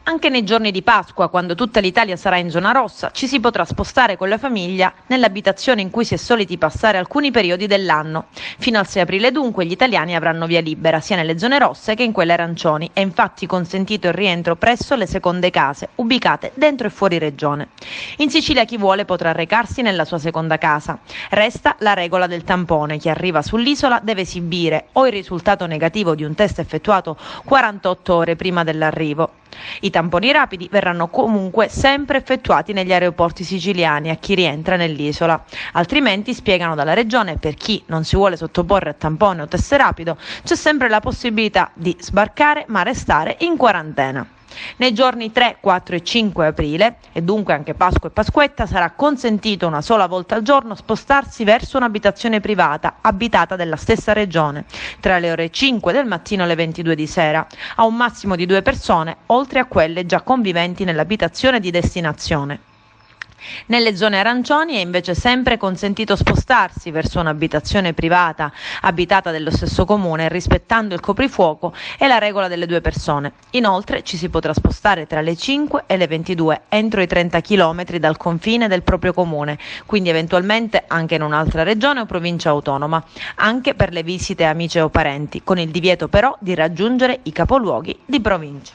Anche nei giorni di Pasqua, quando tutta l'Italia sarà in zona rossa, ci si potrà spostare con la famiglia nell'abitazione in cui si è soliti passare alcuni periodi dell'anno. Fino al 6 aprile dunque gli italiani avranno via libera sia nelle zone rosse che in quelle arancioni. È infatti consentito il rientro presso le seconde case, ubicate dentro e fuori regione. In Sicilia chi vuole potrà recarsi nella sua seconda casa. Resta la regola del tampone. Chi arriva sull'isola deve esibire o il risultato negativo di un test effettuato 48 ore prima dell'arrivo. I tamponi rapidi verranno comunque sempre effettuati negli aeroporti siciliani a chi rientra nell'isola. Altrimenti, spiegano dalla regione, per chi non si vuole sottoporre a tampone o test rapido, c'è sempre la possibilità di sbarcare ma restare in quarantena. Nei giorni 3, 4 e 5 aprile, e dunque anche Pasqua e Pasquetta, sarà consentito una sola volta al giorno spostarsi verso un'abitazione privata abitata della stessa regione, tra le ore 5 del mattino e le 22 di sera, a un massimo di 2 persone, oltre a quelle già conviventi nell'abitazione di destinazione. Nelle zone arancioni è invece sempre consentito spostarsi verso un'abitazione privata abitata dello stesso comune, rispettando il coprifuoco e la regola delle 2 persone. Inoltre ci si potrà spostare tra le 5 e le 22 entro i 30 km dal confine del proprio comune, quindi eventualmente anche in un'altra regione o provincia autonoma, anche per le visite a amici o parenti, con il divieto però di raggiungere i capoluoghi di provincia.